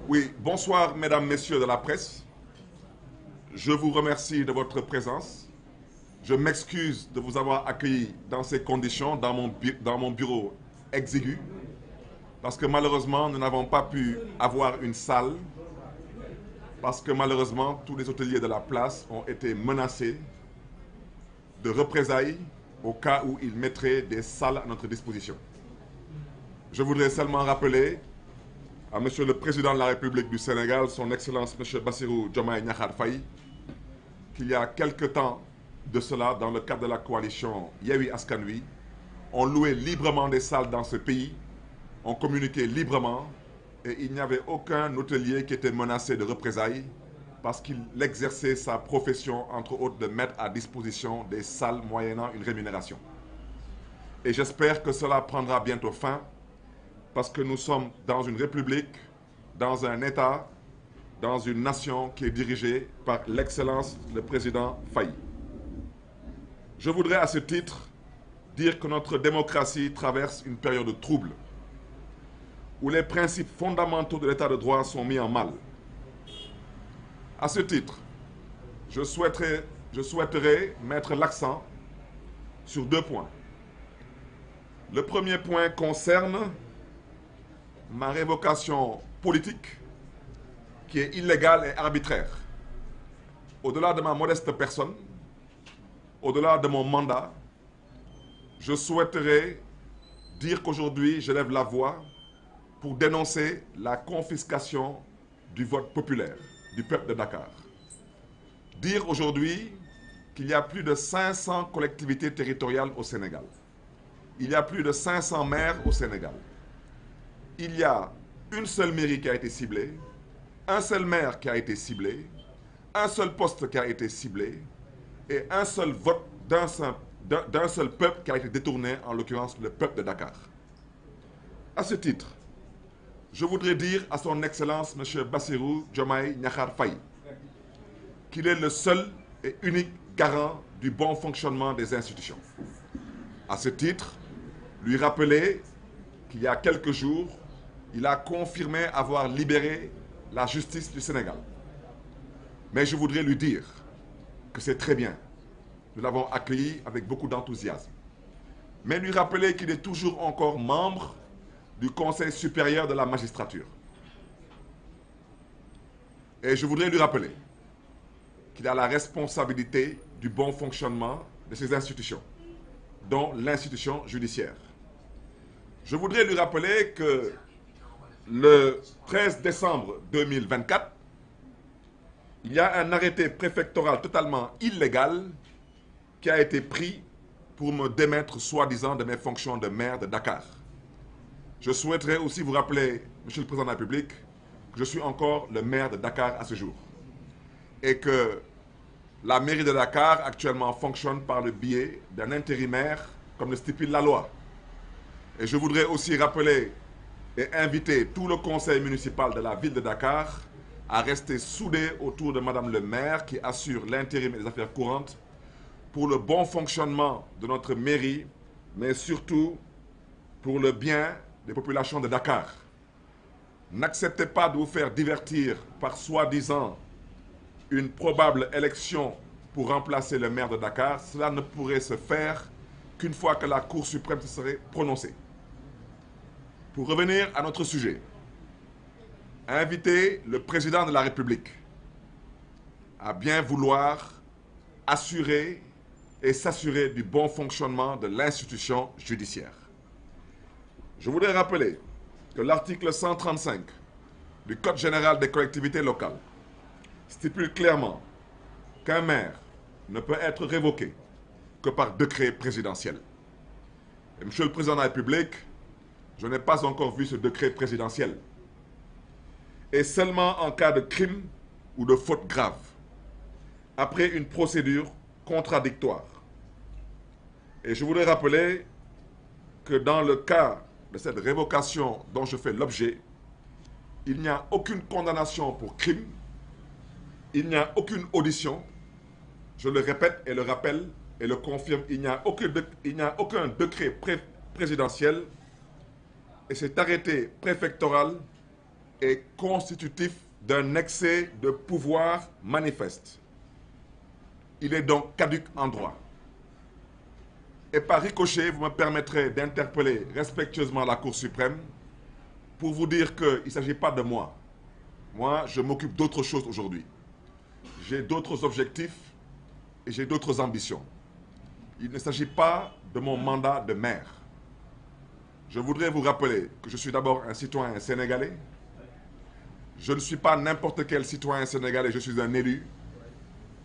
Oui, bonsoir mesdames, messieurs de la presse. Je vous remercie de votre présence. Je m'excuse de vous avoir accueilli dans ces conditions, dans mon bureau exigu, parce que malheureusement, nous n'avons pas pu avoir une salle, parce que malheureusement, tous les hôteliers de la place ont été menacés de représailles au cas où ils mettraient des salles à notre disposition. Je voudrais seulement rappeler à Monsieur le Président de la République du Sénégal, son Excellence Monsieur Bassirou Diomaye Diakhar Faye, qu'il y a quelque temps de cela, dans le cadre de la coalition Yewwi Askan Wi, on louait librement des salles dans ce pays, on communiquait librement, et il n'y avait aucun hôtelier qui était menacé de représailles parce qu'il exerçait sa profession, entre autres, de mettre à disposition des salles moyennant une rémunération. Et j'espère que cela prendra bientôt fin, parce que nous sommes dans une république, dans un État, dans une nation qui est dirigée par l'excellence le président Faye. Je voudrais à ce titre dire que notre démocratie traverse une période trouble, où les principes fondamentaux de l'état de droit sont mis en mal. À ce titre, je souhaiterais mettre l'accent sur deux points. Le premier point concerne ma révocation politique qui est illégale et arbitraire. Au-delà de ma modeste personne, au-delà de mon mandat, je souhaiterais dire qu'aujourd'hui, je lève la voix pour dénoncer la confiscation du vote populaire du peuple de Dakar. Dire aujourd'hui qu'il y a plus de 500 collectivités territoriales au Sénégal. Il y a plus de 500 maires au Sénégal. Il y a une seule mairie qui a été ciblée, un seul maire qui a été ciblé, un seul poste qui a été ciblé et un seul vote d'un seul peuple qui a été détourné, en l'occurrence le peuple de Dakar. À ce titre, je voudrais dire à son Excellence M. Bassirou Diomaye Diakhar Faye qu'il est le seul et unique garant du bon fonctionnement des institutions. À ce titre, lui rappeler qu'il y a quelques jours, il a confirmé avoir libéré la justice du Sénégal. Mais je voudrais lui dire que c'est très bien. Nous l'avons accueilli avec beaucoup d'enthousiasme. Mais lui rappeler qu'il est toujours encore membre du Conseil supérieur de la magistrature. Et je voudrais lui rappeler qu'il a la responsabilité du bon fonctionnement de ces institutions, dont l'institution judiciaire. Je voudrais lui rappeler que le 13 décembre 2024, il y a un arrêté préfectoral totalement illégal qui a été pris pour me démettre soi-disant de mes fonctions de maire de Dakar. Je souhaiterais aussi vous rappeler, Monsieur le Président de la République, que je suis encore le maire de Dakar à ce jour. Et que la mairie de Dakar actuellement fonctionne par le biais d'un intérimaire, comme le stipule la loi. Et je voudrais aussi rappeler et inviter tout le conseil municipal de la ville de Dakar à rester soudé autour de Madame le maire qui assure l'intérim et les affaires courantes pour le bon fonctionnement de notre mairie, mais surtout pour le bien des populations de Dakar. N'acceptez pas de vous faire divertir par soi-disant une probable élection pour remplacer le maire de Dakar. Cela ne pourrait se faire qu'une fois que la Cour suprême se serait prononcée. Pour revenir à notre sujet, inviter le président de la République à bien vouloir assurer et s'assurer du bon fonctionnement de l'institution judiciaire. Je voudrais rappeler que l'article 135 du Code général des collectivités locales stipule clairement qu'un maire ne peut être révoqué que par décret présidentiel. Et Monsieur le Président de la République, je n'ai pas encore vu ce décret présidentiel. Et seulement en cas de crime ou de faute grave, après une procédure contradictoire. Et je voudrais rappeler que dans le cas de cette révocation dont je fais l'objet, il n'y a aucune condamnation pour crime, il n'y a aucune audition, je le répète et le rappelle et le confirme, il n'y a aucun décret présidentiel et cet arrêté préfectoral est constitutif d'un excès de pouvoir manifeste. Il est donc caduc en droit. Et par ricochet, vous me permettrez d'interpeller respectueusement la Cour suprême pour vous dire qu'il ne s'agit pas de moi. Moi, je m'occupe d'autre chose aujourd'hui. J'ai d'autres objectifs et j'ai d'autres ambitions. Il ne s'agit pas de mon mandat de maire. Je voudrais vous rappeler que je suis d'abord un citoyen sénégalais. Je ne suis pas n'importe quel citoyen sénégalais, je suis un élu.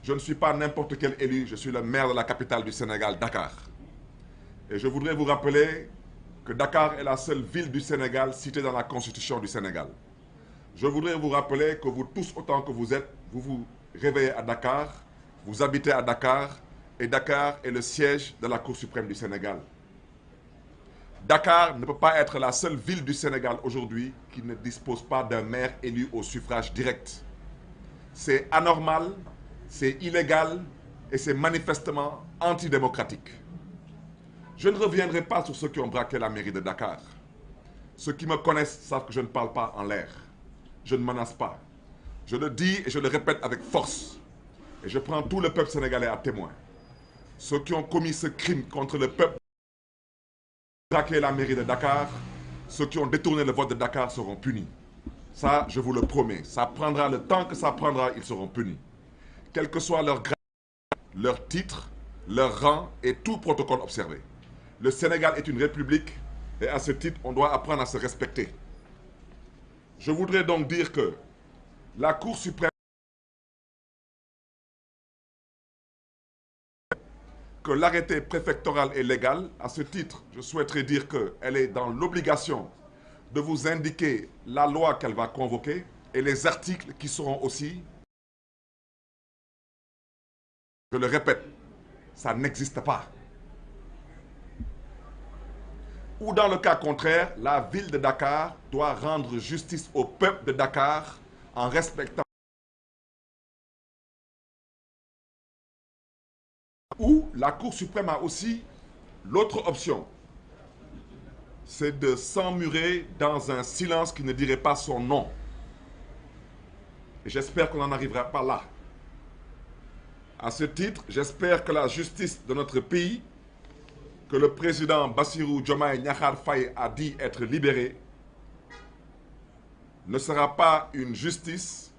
Je ne suis pas n'importe quel élu, je suis le maire de la capitale du Sénégal, Dakar. Et je voudrais vous rappeler que Dakar est la seule ville du Sénégal citée dans la Constitution du Sénégal. Je voudrais vous rappeler que vous tous, autant que vous êtes, vous vous réveillez à Dakar, vous habitez à Dakar, et Dakar est le siège de la Cour suprême du Sénégal. Dakar ne peut pas être la seule ville du Sénégal aujourd'hui qui ne dispose pas d'un maire élu au suffrage direct. C'est anormal, c'est illégal et c'est manifestement antidémocratique. Je ne reviendrai pas sur ceux qui ont braqué la mairie de Dakar. Ceux qui me connaissent savent que je ne parle pas en l'air. Je ne menace pas. Je le dis et je le répète avec force. Et je prends tout le peuple sénégalais à témoin. Ceux qui ont commis ce crime contre le peuple, braqué la mairie de Dakar, ceux qui ont détourné le vote de Dakar seront punis. Ça, je vous le promets. Ça prendra le temps que ça prendra, ils seront punis. Quel que soit leur grade, leur titre, leur rang et tout protocole observé. Le Sénégal est une république et à ce titre, on doit apprendre à se respecter. Je voudrais donc dire que la Cour suprême, que l'arrêté préfectoral est légal. À ce titre, je souhaiterais dire qu'elle est dans l'obligation de vous indiquer la loi qu'elle va convoquer et les articles qui seront aussi. Je le répète, ça n'existe pas. Ou dans le cas contraire, la ville de Dakar doit rendre justice au peuple de Dakar en respectant. Ou la Cour suprême a aussi l'autre option, c'est de s'emmurer dans un silence qui ne dirait pas son nom. Et j'espère qu'on n'en arrivera pas là. À ce titre, j'espère que la justice de notre pays, que le président Bassirou Diomaye Diakhar Faye a dit être libéré, ne sera pas une justice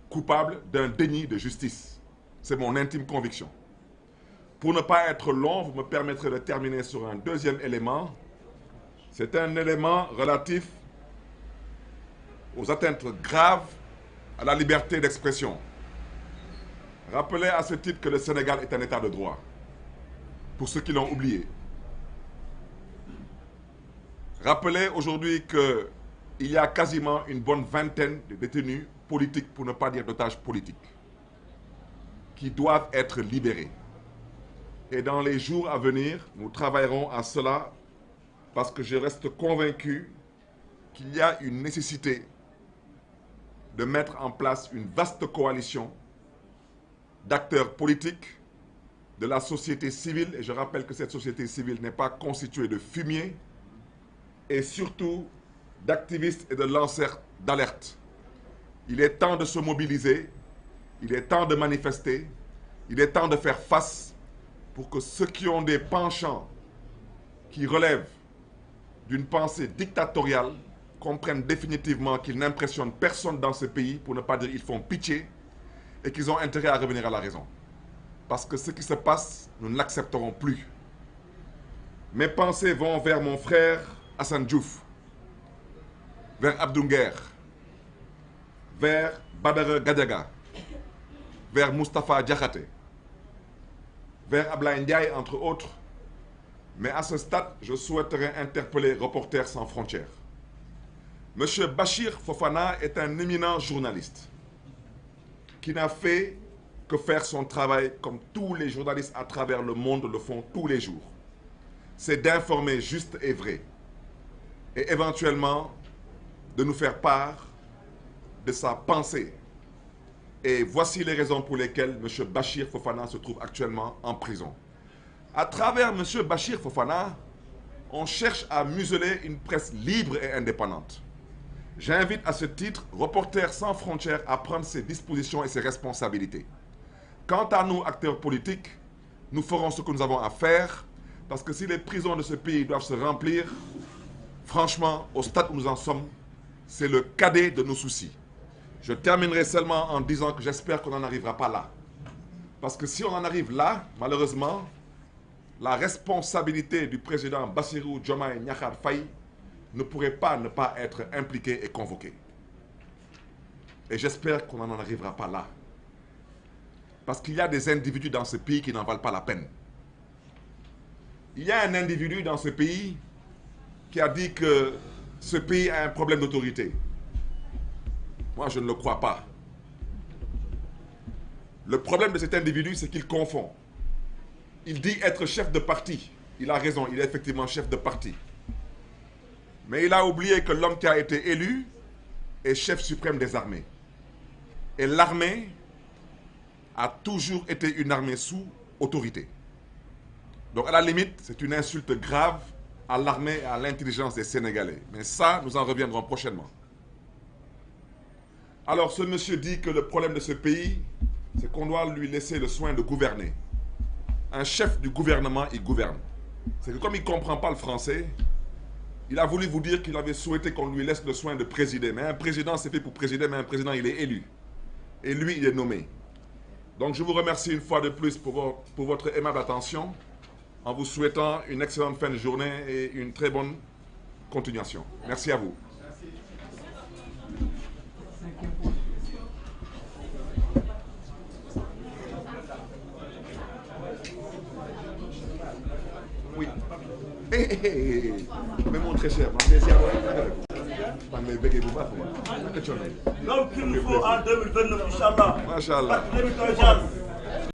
coupable d'un déni de justice. C'est mon intime conviction. Pour ne pas être long, vous me permettrez de terminer sur un deuxième élément. C'est un élément relatif aux atteintes graves à la liberté d'expression. Rappelez à ce titre que le Sénégal est un état de droit, pour ceux qui l'ont oublié. Rappelez aujourd'hui qu'il y a quasiment une bonne vingtaine de détenus politiques, pour ne pas dire d'otages politiques, qui doivent être libérés. Et dans les jours à venir, nous travaillerons à cela parce que je reste convaincu qu'il y a une nécessité de mettre en place une vaste coalition d'acteurs politiques, de la société civile, et je rappelle que cette société civile n'est pas constituée de fumier, et surtout d'activistes et de lanceurs d'alerte. Il est temps de se mobiliser, il est temps de manifester, il est temps de faire face pour que ceux qui ont des penchants qui relèvent d'une pensée dictatoriale comprennent définitivement qu'ils n'impressionnent personne dans ce pays, pour ne pas dire qu'ils font pitié, et qu'ils ont intérêt à revenir à la raison. Parce que ce qui se passe, nous ne l'accepterons plus. Mes pensées vont vers mon frère Assane Diouf, vers Abdou Nguer, vers Badara Gadiaga, vers Moustapha Diakhaté, vers Ablaye Ndiaye, entre autres. Mais à ce stade, je souhaiterais interpeller Reporters sans frontières. Monsieur Bachir Fofana est un éminent journaliste qui n'a fait que faire son travail comme tous les journalistes à travers le monde le font tous les jours. C'est d'informer juste et vrai. Et éventuellement, de nous faire part de sa pensée. Et voici les raisons pour lesquelles M. Bachir Fofana se trouve actuellement en prison. À travers M. Bachir Fofana, on cherche à museler une presse libre et indépendante. J'invite à ce titre Reporters sans frontières à prendre ses dispositions et ses responsabilités. Quant à nous, acteurs politiques, nous ferons ce que nous avons à faire, parce que si les prisons de ce pays doivent se remplir, franchement, au stade où nous en sommes, c'est le cadet de nos soucis. Je terminerai seulement en disant que j'espère qu'on n'en arrivera pas là. Parce que si on en arrive là, malheureusement, la responsabilité du président Bassirou Diomaye Diakhar Faye ne pourrait pas ne pas être impliquée et convoquée. Et j'espère qu'on n'en arrivera pas là. Parce qu'il y a des individus dans ce pays qui n'en valent pas la peine. Il y a un individu dans ce pays qui a dit que ce pays a un problème d'autorité. Moi, je ne le crois pas. Le problème de cet individu, c'est qu'il confond. Il dit être chef de parti. Il a raison, il est effectivement chef de parti. Mais il a oublié que l'homme qui a été élu est chef suprême des armées. Et l'armée a toujours été une armée sous autorité. Donc à la limite, c'est une insulte grave à l'armée et à l'intelligence des Sénégalais. Mais ça, nous en reviendrons prochainement. Alors ce monsieur dit que le problème de ce pays, c'est qu'on doit lui laisser le soin de gouverner. Un chef du gouvernement, il gouverne. C'est que comme il ne comprend pas le français, il a voulu vous dire qu'il avait souhaité qu'on lui laisse le soin de présider. Mais un président, c'est fait pour présider, mais un président, il est élu. Et lui, il est nommé. Donc je vous remercie une fois de plus pour votre aimable attention, en vous souhaitant une excellente fin de journée et une très bonne continuation. Merci à vous. Oui. Mais mon très cher, l'homme qu'il nous faut en 2029, Inch'Allah. Machallah.